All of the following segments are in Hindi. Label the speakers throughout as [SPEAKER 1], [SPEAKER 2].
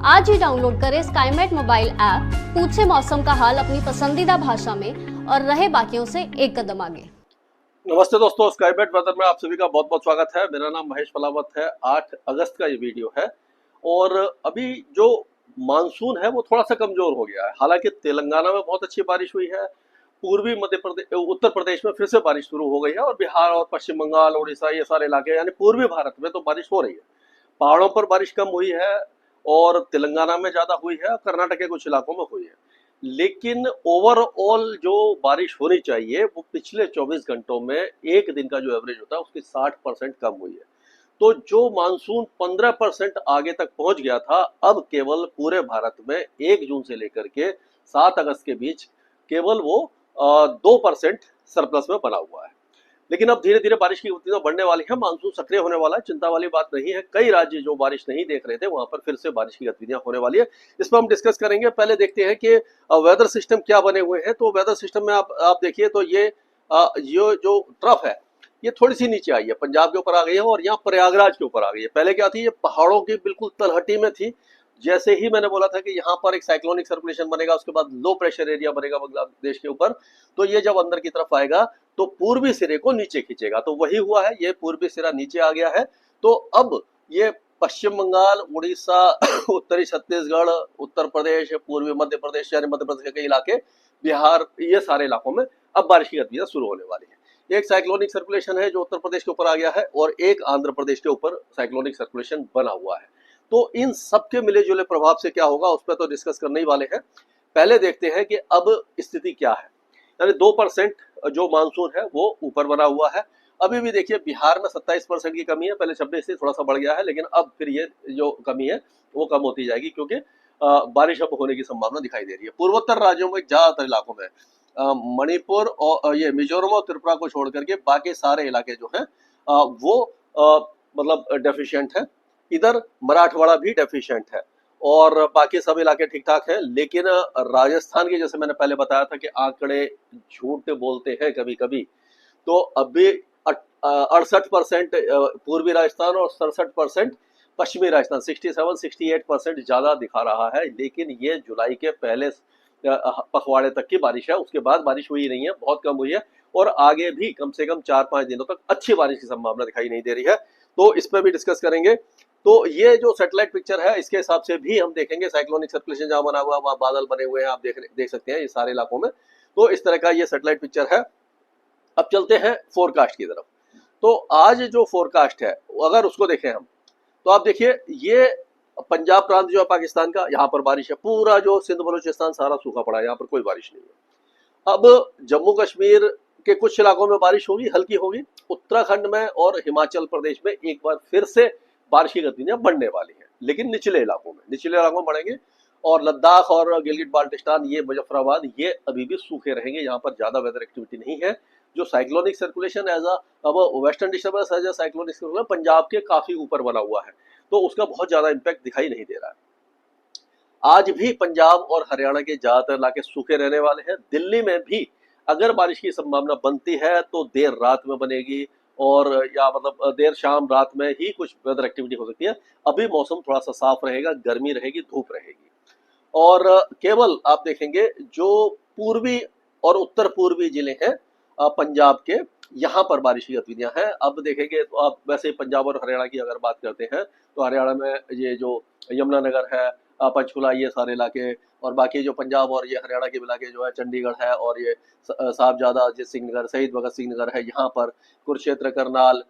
[SPEAKER 1] आज ही डाउनलोड करें स्काईमेट मोबाइल ऐप, पूछे मौसम का हाल अपनी पसंदीदा भाषा में और रहे बाकियों से एक कदम आगे।
[SPEAKER 2] नमस्ते दोस्तों, स्काईमेट वेदर में आप सभी का बहुत बहुत स्वागत है। मेरा नाम महेश पलावत है। 8 अगस्त का ये वीडियो है और अभी जो मानसून है वो थोड़ा सा कमजोर हो गया है। हालांकि तेलंगाना में बहुत अच्छी बारिश हुई है, पूर्वी मध्य प्रदेश, उत्तर प्रदेश में फिर से बारिश शुरू हो गई है और बिहार और पश्चिम बंगाल, उड़ीसा, ये सारे इलाके यानी पूर्वी भारत में तो बारिश हो रही है। पहाड़ों पर बारिश कम हुई है और तेलंगाना में ज्यादा हुई है, कर्नाटक के कुछ इलाकों में हुई है। लेकिन ओवरऑल जो बारिश होनी चाहिए वो पिछले 24 घंटों में एक दिन का जो एवरेज होता है उसकी 60% कम हुई है। तो जो मानसून 15% आगे तक पहुंच गया था, अब केवल पूरे भारत में 1 जून से लेकर के 7 अगस्त के बीच केवल वो 2% सरप्लस में बना हुआ है। लेकिन अब धीरे धीरे बारिश की गति तो बढ़ने वाली है, मानसून सक्रिय होने वाला है, चिंता वाली बात नहीं है। कई राज्य जो बारिश नहीं देख रहे थे वहां पर फिर से बारिश की गतिविधियां होने वाली है। इस पर हम डिस्कस करेंगे। पहले देखते हैं कि वेदर सिस्टम क्या बने हुए हैं। तो वेदर सिस्टम में आप देखिए तो ये जो ट्रफ है ये थोड़ी सी नीचे आई है, पंजाब के ऊपर आ गई है और यहाँ प्रयागराज के ऊपर आ गई है। पहले क्या थी, ये पहाड़ों की बिल्कुल तलहटी में थी। जैसे ही मैंने बोला था कि यहाँ पर एक साइक्लोनिक सर्कुलेशन बनेगा, उसके बाद लो प्रेशर एरिया बनेगा बांग्लादेश के ऊपर, तो ये जब अंदर की तरफ आएगा तो पूर्वी सिरे को नीचे खींचेगा। तो वही हुआ है, ये पूर्वी सिरा नीचे आ गया है। तो अब ये पश्चिम बंगाल, उड़ीसा, उत्तरी छत्तीसगढ़, उत्तर प्रदेश, पूर्वी मध्य प्रदेश यानी मध्य प्रदेश के कई इलाके, बिहार, ये सारे इलाकों में अब बारिश की गतिविधियां शुरू होने वाली है। एक साइक्लोनिक सर्कुलेशन है जो उत्तर प्रदेश के ऊपर आ गया है और एक आंध्र प्रदेश के ऊपर साइक्लोनिक सर्कुलेशन बना हुआ है। तो इन सबके मिले जुले प्रभाव से क्या होगा उस पर तो डिस्कस करने ही वाले हैं। पहले देखते हैं कि अब स्थिति क्या है। यानी 2% जो मानसून है वो ऊपर बना हुआ है। अभी भी देखिए बिहार में 27% की कमी है, पहले 26 से थोड़ा सा बढ़ गया है, लेकिन अब फिर ये जो कमी है वो कम होती जाएगी क्योंकि बारिश अब होने की संभावना दिखाई दे रही है। पूर्वोत्तर राज्यों में ज्यादातर इलाकों में मणिपुर और ये मिजोरम और त्रिपुरा को छोड़ करके बाकी सारे इलाके जो हैं वो मतलब डेफिशिएंट है। इधर मराठवाड़ा भी डेफिशिएंट है और बाकी सब इलाके ठीक ठाक हैं। लेकिन राजस्थान की, जैसे मैंने पहले बताया था कि आंकड़े झूठ बोलते हैं कभी कभी, तो अभी 68% पूर्वी राजस्थान और 67% पश्चिमी राजस्थान, 67-68% ज्यादा दिखा रहा है। लेकिन ये जुलाई के पहले पखवाड़े तक की बारिश है, उसके बाद बारिश हुई नहीं है, बहुत कम हुई है और आगे भी कम से कम 4-5 दिनों तक अच्छी बारिश की संभावना दिखाई नहीं दे रही है। तो इस पर भी डिस्कस करेंगे। तो ये जो सैटेलाइट पिक्चर है इसके हिसाब से भी हम देखेंगे, साइक्लोनिक सर्कुलेशन जहां बना हुआ है वहां बादल बने हुए हैं, आप देख सकते हैं ये सारे इलाकों में। तो इस तरह का ये सैटेलाइट पिक्चर है। अब चलते हैं फोरकास्ट की तरफ। तो आज जो फोरकास्ट है अगर उसको देखें हम, तो आप देखिए ये पंजाब प्रांत जो है पाकिस्तान का, यहाँ पर बारिश है। पूरा जो सिंध बलूचिस्तान सारा सूखा पड़ा है, यहाँ पर कोई बारिश नहीं है। अब जम्मू कश्मीर के कुछ इलाकों में बारिश होगी, हल्की होगी। उत्तराखंड में और हिमाचल प्रदेश में एक बार फिर से बारिश की गतिविधियां बढ़ने वाली हैं, लेकिन निचले इलाकों में बढ़ेंगे। और लद्दाख और गिलगिट बाल्टिस्तान, ये मुजफ्फराबाद, ये अभी भी सूखे रहेंगे, यहाँ पर ज्यादा वेदर एक्टिविटी नहीं है। जो साइक्लोनिक सर्कुलेशन अब western disturbance as a cyclonic circulation Punjab के काफी ऊपर बना हुआ है, तो उसका बहुत ज्यादा इंपैक्ट दिखाई नहीं दे रहा है। आज भी पंजाब और हरियाणा के ज्यादातर इलाके सूखे रहने वाले हैं। दिल्ली में भी अगर बारिश की संभावना बनती है तो देर रात में बनेगी और या मतलब देर शाम रात में ही कुछ वेदर एक्टिविटी हो सकती है। अभी मौसम थोड़ा सा साफ रहेगा, गर्मी रहेगी, धूप रहेगी। और केवल आप देखेंगे जो पूर्वी और उत्तर पूर्वी जिले हैं पंजाब के, यहाँ पर बारिश की गतिविधियां हैं। अब देखेंगे तो आप वैसे पंजाब और हरियाणा की अगर बात करते हैं तो हरियाणा में ये जो यमुनानगर है, पंचकुला, ये सारे इलाके, और बाकी जो पंजाब और ये हरियाणा के इलाके जो है चंडीगढ़ है और ये साहबजादा अजीत सिंह नगर, शहीद भगत सिंह नगर है, यहाँ पर कुरुक्षेत्र, करनाल,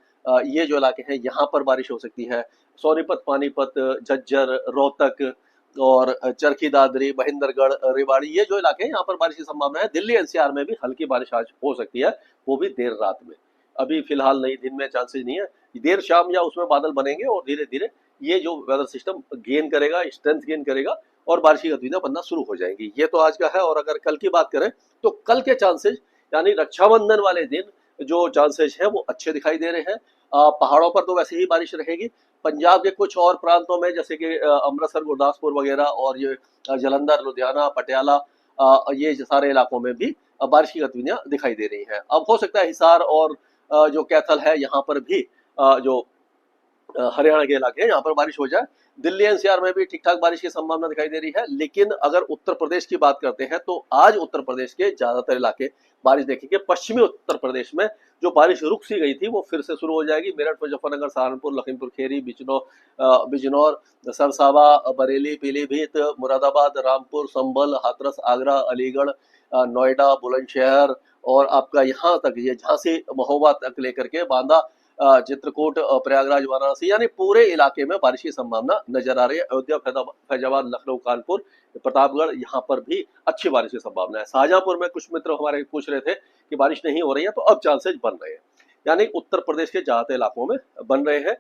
[SPEAKER 2] ये जो इलाके हैं यहाँ पर बारिश हो सकती है। सोनीपत, पानीपत, झज्जर, रोहतक और चरखी दादरी, महेंद्रगढ़, रेवाड़ी, ये जो इलाके हैं यहाँ पर बारिश की संभावना है। दिल्ली एनसीआर में भी हल्की बारिश आज हो सकती है, वो भी देर रात में। अभी फिलहाल नहीं, दिन में चांसेस नहीं है। देर शाम या उसमें बादल बनेंगे और धीरे धीरे ये जो वेदर सिस्टम गेन करेगा, स्ट्रेंथ गेन करेगा और बारिश की गतिविधियां बनना शुरू हो जाएंगी। ये तो आज का है। और अगर कल की बात करें तो कल के चांसेस यानी रक्षाबंधन वाले दिन जो चांसेस है वो अच्छे दिखाई दे रहे हैं। पहाड़ों पर तो वैसे ही बारिश रहेगी। पंजाब के कुछ और प्रांतों में जैसे कि अमृतसर, गुरदासपुर वगैरह और ये जलंधर, लुधियाना, पटियाला, ये सारे इलाकों में भी बारिश की गतिविधियां दिखाई दे रही हैं। अब हो सकता है हिसार और जो कैथल है यहाँ पर भी जो हरियाणा के इलाके हैं यहाँ पर बारिश हो जाए। दिल्ली एनसीआर में भी ठीक ठाक बारिश की संभावना दिखाई दे रही है। लेकिन अगर उत्तर प्रदेश की बात करते हैं तो आज उत्तर प्रदेश के ज्यादातर इलाके बारिश देखेंगे। पश्चिमी उत्तर प्रदेश में जो बारिश रुक सी गई थी वो फिर से शुरू हो जाएगी। मेरठ, मुजफ्फरनगर, सहारनपुर, लखीमपुर खीरी, बिजनौर, सरसावा, बरेली, पीलीभीत, मुरादाबाद, रामपुर, संभल, हाथरस, आगरा, अलीगढ़, नोएडा, बुलंदशहर और आपका यहाँ तक ये झांसी, महोबा तक लेकर के बांदा, चित्रकूट, प्रयागराज, वाराणसी, यानी पूरे इलाके में बारिश की संभावना नजर आ रही है। अयोध्या, फैजाबाद, लखनऊ, कानपुर, प्रतापगढ़, यहाँ पर भी अच्छी बारिश की संभावना है। शाहजहांपुर में कुछ मित्र हमारे पूछ रहे थे कि बारिश नहीं हो रही है, तो अब चांसेस बन रहे हैं, यानी उत्तर प्रदेश के ज्यादातर इलाकों में बन रहे हैं।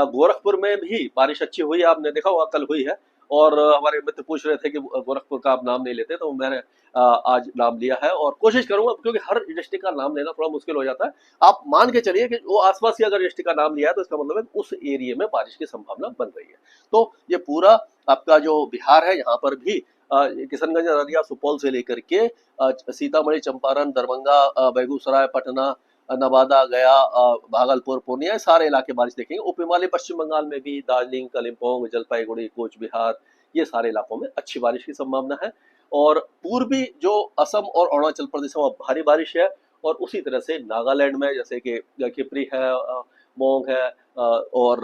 [SPEAKER 2] गोरखपुर में भी बारिश अच्छी हुई, आपने देखा होगा कल हुई है। और हमारे मित्र पूछ रहे थे कि गोरखपुर का आप नाम नहीं लेते, तो मैंने आज नाम लिया है और कोशिश करूंगा, क्योंकि हर डिस्ट्रिक्ट का नाम लेना थोड़ा मुश्किल हो जाता है। आप मान के चलिए कि वो आसपास की अगर डिस्ट्रिक्ट का नाम लिया है तो इसका मतलब है उस एरिया में बारिश की संभावना बन रही है। तो ये पूरा आपका जो बिहार है, यहाँ पर भी किशनगंज, अररिया, सुपौल से लेकर के सीतामढ़ी, चंपारण, दरभंगा, बेगूसराय, पटना, नवादा, गया, भागलपुर, पूर्णिया, सारे इलाके बारिश देखेंगे। उप हिमालय पश्चिम बंगाल में भी दार्जिलिंग, कालिम्पोंग, जलपाईगुड़ी, कोच बिहार, ये सारे इलाकों में अच्छी बारिश की संभावना है। और पूर्वी जो असम और अरुणाचल प्रदेश में भारी बारिश है। और उसी तरह से नागालैंड में जैसे कि खिपरी है, मोंग है, और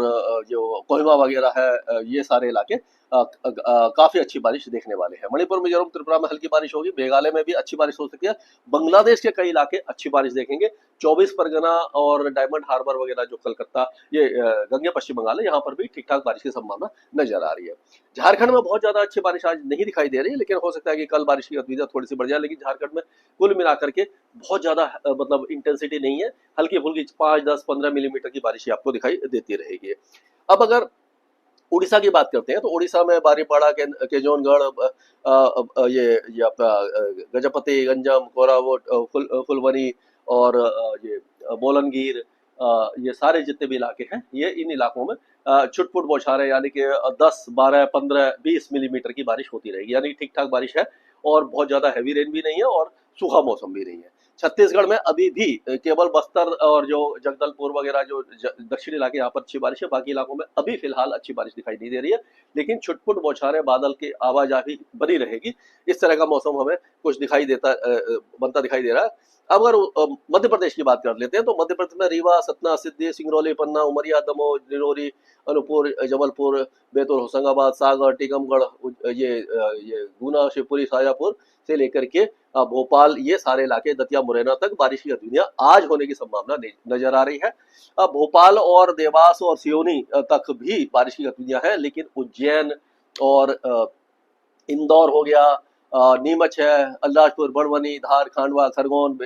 [SPEAKER 2] जो कोहिमा वगैरह है, ये सारे इलाके काफी अच्छी बारिश देखने वाले हैं। मणिपुर, मिजोरम, त्रिपुरा में हल्की बारिश होगी। मेघालय में भी अच्छी बारिश हो सकती है। बांग्लादेश के कई इलाके अच्छी बारिश देखेंगे। 24 परगना और डायमंड हार्बर वगैरह जो कलकत्ता, ये गंगे पश्चिम बंगाल है, यहाँ पर भी ठीक ठाक बारिश की संभावना नजर आ रही है। झारखंड में बहुत ज्यादा अच्छी बारिश आज नहीं दिखाई दे रही है, लेकिन हो सकता है कि कल बारिश की गतिविधियां थोड़ी सी बढ़ जाए। लेकिन झारखंड में कुल मिलाकर के बहुत ज्यादा मतलब इंटेंसिटी नहीं है, हल्की फुल्की 5, 10, 15 मिलीमीटर की बारिश आपको दिखाई देती रहेगी। अब अगर उड़ीसा की बात करते हैं तो उड़ीसा में बारीपाड़ा, केजोनगढ़, ये आपका गजपति, गंजम, कोरापुट, फुलवनी और ये बोलनगीर, ये सारे जितने भी इलाके हैं, ये इन इलाकों में छुटपुट बौछारें, यानी कि 10, 12, 15, 20 मिलीमीटर की बारिश होती रहेगी। यानी ठीक ठाक बारिश है और बहुत ज्यादा हैवी रेन भी नहीं है और सूखा मौसम भी नहीं है। छत्तीसगढ़ में अभी भी केवल बस्तर और जो जगदलपुर वगैरह जो दक्षिणी इलाके, यहाँ पर अच्छी बारिश है। बाकी इलाकों में अभी फिलहाल अच्छी बारिश दिखाई नहीं दे रही है, लेकिन छुटपुट बौछारें, बादल की आवाजाही बनी रहेगी। इस तरह का मौसम हमें कुछ दिखाई देता बनता दिखाई दे रहा है। अब अगर मध्य प्रदेश की बात कर लेते हैं तो मध्य प्रदेश में रीवा, सतना, सिद्धि, सिंगरौली, पन्ना, उमरिया, दमोह, डिंडोरी, अनूपपुर, जबलपुर, बैतूल, होशंगाबाद, सागर, टीकमगढ़, ये गुना, शिवपुरी, शाजापुर से लेकर के भोपाल, ये सारे इलाके दतिया, मुरैना तक बारिश की गतिविधियां आज होने की संभावना नजर आ रही है। भोपाल और देवास और सियोनी तक भी बारिश की गतिविधियां हैं, लेकिन उज्जैन और इंदौर हो गया, नीमच है, अलीराजपुर, बड़वानी, धार, खांडवा, खरगोन,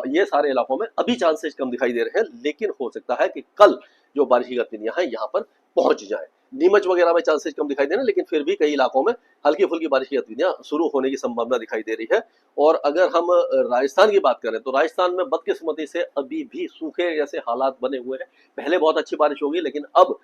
[SPEAKER 2] ये सारे इलाकों में अभी चांसेस कम दिखाई दे रहे हैं। लेकिन हो सकता है कि कल जो बारिश की गतिविधियां हैं यहाँ पर पहुंच जाए। नीमच वगैरह में चांसेस कम दिखाई दे रहे हैं, लेकिन फिर भी कई इलाकों में हल्की फुल्की बारिश की गतिविधियां शुरू होने की संभावना दिखाई दे रही है। और अगर हम राजस्थान की बात करें तो राजस्थान में बदकिस्मती से अभी भी सूखे जैसे हालात बने हुए हैं। पहले बहुत अच्छी बारिश होगी, लेकिन अब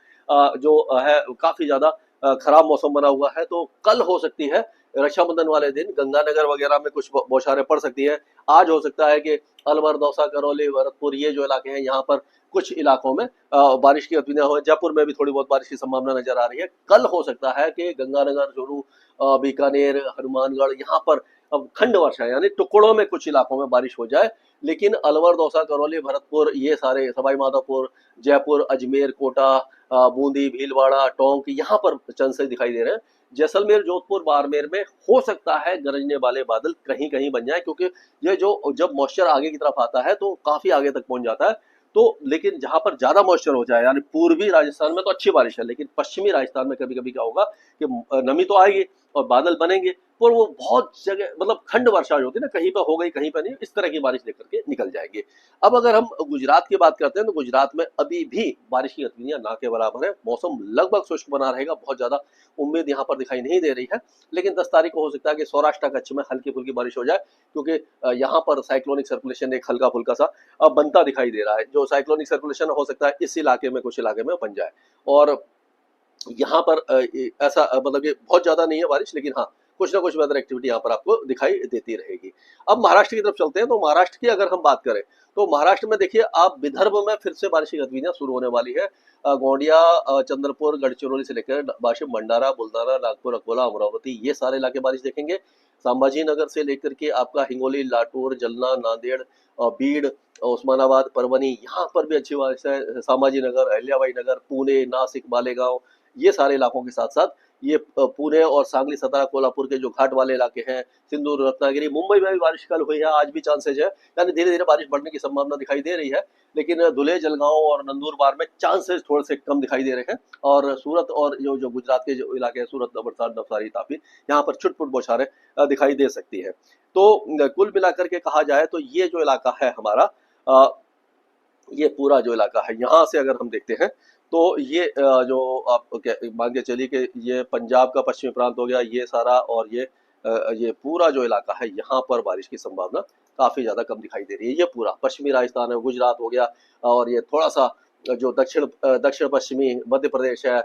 [SPEAKER 2] जो है काफी ज्यादा खराब मौसम बना हुआ है। तो कल हो सकती है रक्षाबंधन वाले दिन गंगानगर वगैरह में कुछ बौछारें पड़ सकती है। आज हो सकता है कि अलवर, दौसा, करौली, भरतपुर, ये जो इलाके हैं यहाँ पर कुछ इलाकों में बारिश की गतिविधियां हो। जयपुर में भी थोड़ी बहुत बारिश की संभावना नजर आ रही है। कल हो सकता है कि गंगानगर, चूरू, बीकानेर, हनुमानगढ़, यहाँ पर अब खंड वर्षा यानी टुकड़ों में कुछ इलाकों में बारिश हो जाए। लेकिन अलवर, दौसा, करौली, भरतपुर, ये सारे, सवाई माधोपुर, जयपुर, अजमेर, कोटा, बूंदी, भीलवाड़ा, टोंक, यहाँ पर चांसेस दिखाई दे रहे हैं। जैसलमेर, जोधपुर, बाड़मेर में हो सकता है गरजने वाले बादल कहीं कहीं बन जाए, क्योंकि ये जो जब मॉइस्चर आगे की तरफ आता है तो काफी आगे तक पहुंच जाता है। तो लेकिन जहां पर ज्यादा मॉइस्चर हो जाए, यानी पूर्वी राजस्थान में तो अच्छी बारिश है, लेकिन पश्चिमी राजस्थान में कभी कभी क्या होगा कि नमी तो आएगी और बादल बनेंगे, पर वो बहुत जगह मतलब खंड वर्षा जो होती है ना, कहीं पर हो गई कहीं पर नहीं, इस तरह की बारिश लेकर के निकल जाएगी। अब अगर हम गुजरात की बात करते हैं तो गुजरात में अभी भी बारिश की गतिविधियां ना के बराबर है। मौसम लगभग शुष्क बना रहेगा, बहुत ज्यादा उम्मीद यहाँ पर दिखाई नहीं दे रही है। लेकिन 10 तारीख को हो सकता है कि सौराष्ट्र कच्छ में हल्की फुल्की बारिश हो जाए, क्योंकि यहाँ पर साइक्लोनिक सर्कुलेशन एक हल्का फुल्का सा बनता दिखाई दे रहा है। जो साइक्लोनिक सर्कुलेशन हो सकता है इस इलाके में, कुछ इलाके में बन जाए। और यहाँ पर ऐसा मतलब ये बहुत ज्यादा नहीं है बारिश, लेकिन हाँ कुछ ना कुछ वेदर एक्टिविटी यहाँ पर आपको दिखाई देती रहेगी। अब महाराष्ट्र की तरफ चलते हैं। तो महाराष्ट्र की अगर हम बात करें तो महाराष्ट्र में देखिए आप विदर्भ में फिर से बारिश की गतिविधियां शुरू होने वाली है। गोंडिया, चंद्रपुर, गढ़चिरौली से लेकर वाशिम, भंडारा, बुलढाना, नागपुर, अकोला, अमरावती, ये सारे इलाके बारिश देखेंगे। संभाजीनगर से लेकर के आपका हिंगोली, लातूर, जलना, नांदेड़, बीड, उस्मानाबाद, परभनी, यहाँ पर भी अच्छी बारिश है। संभाजीनगर, अहिल्याबाई नगर, पुणे, नासिक, मालेगांव, ये सारे इलाकों के साथ साथ ये पुणे और सांगली, सतारा, कोल्हापुर के जो घाट वाले इलाके हैं, सिंधुदुर्ग, रत्नागिरी, मुंबई में भी बारिश कल हुई है, आज भी चांसेज है, यानी धीरे धीरे बारिश बढ़ने की संभावना दिखाई दे रही है। लेकिन धुले, जलगांव और नंदुरबार में चांसेस थोड़े से कम दिखाई दे रहे हैं। और सूरत और जो गुजरात के जो इलाके हैं, सूरत, नवलसाड़, नवसारी, तापी, यहाँ पर छुटपुट बौछारें दिखाई दे सकती है। तो कुल मिलाकर के कहा जाए तो ये जो इलाका है हमारा, ये पूरा जो इलाका है, यहाँ से अगर हम देखते हैं तो ये जो आप मान के चलिए कि ये पंजाब का पश्चिमी प्रांत हो गया, ये सारा, और ये पूरा जो इलाका है, यहाँ पर बारिश की संभावना काफी ज्यादा कम दिखाई दे रही है। ये पूरा पश्चिमी राजस्थान है, गुजरात हो गया, और ये थोड़ा सा जो दक्षिण पश्चिमी मध्य प्रदेश है,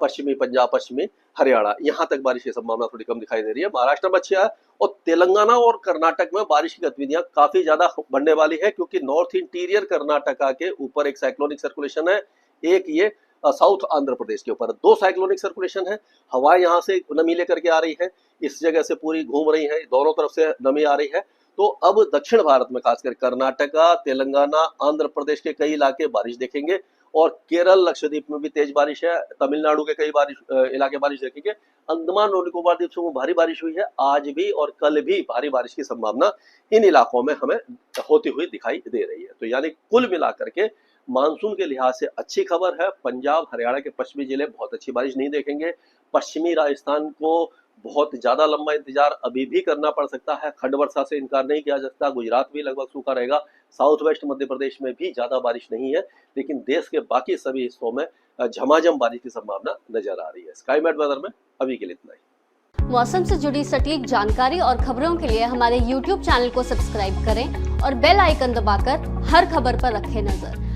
[SPEAKER 2] पश्चिमी पंजाब, पश्चिमी हरियाणा, यहाँ तक बारिश की संभावना थोड़ी कम दिखाई दे रही है। महाराष्ट्र में अच्छी है, और तेलंगाना और कर्नाटक में बारिश की गतिविधियां काफी ज्यादा बढ़ने वाली है, क्योंकि नॉर्थ इंटीरियर कर्नाटका के ऊपर एक साइक्लोनिक सर्कुलेशन है, एक ये साउथ आंध्र प्रदेश के ऊपर दो साइक्लोनिक सर्कुलेशन है। हवाएं यहाँ से नमी लेकर के आ रही है, इस जगह से पूरी घूम रही है, दोनों तरफ से नमी आ रही है। तो अब दक्षिण भारत में खासकर कर्नाटका, तेलंगाना, आंध्र प्रदेश के कई इलाके बारिश देखेंगे, और केरल, लक्षद्वीप में भी तेज बारिश है, तमिलनाडु के कई इलाके बारिश देखेंगे। अंडमान और निकोबार द्वीप समूह में भारी बारिश हुई है, आज भी और कल भी भारी बारिश की संभावना इन इलाकों में हमें होती हुई दिखाई दे रही है। तो यानी कुल मिलाकर के मानसून के लिहाज से अच्छी खबर है। पंजाब, हरियाणा के पश्चिमी जिले बहुत अच्छी बारिश नहीं देखेंगे। पश्चिमी राजस्थान को बहुत ज्यादा लंबा इंतजार अभी भी करना पड़ सकता है, खंड वर्षा से इनकार नहीं किया जा सकता। गुजरात भी लगभग सूखा रहेगा, साउथ वेस्ट मध्य प्रदेश में भी ज्यादा बारिश नहीं है, लेकिन देश के बाकी सभी हिस्सों में झमाझम बारिश की संभावना नजर आ रही है। स्काईमेट वेदर में अभी के लिए इतना ही।
[SPEAKER 1] मौसम से जुड़ी सटीक जानकारी और खबरों के लिए हमारे YouTube चैनल को सब्सक्राइब करें और बेल आइकन दबाकर हर खबर पर रखें नजर।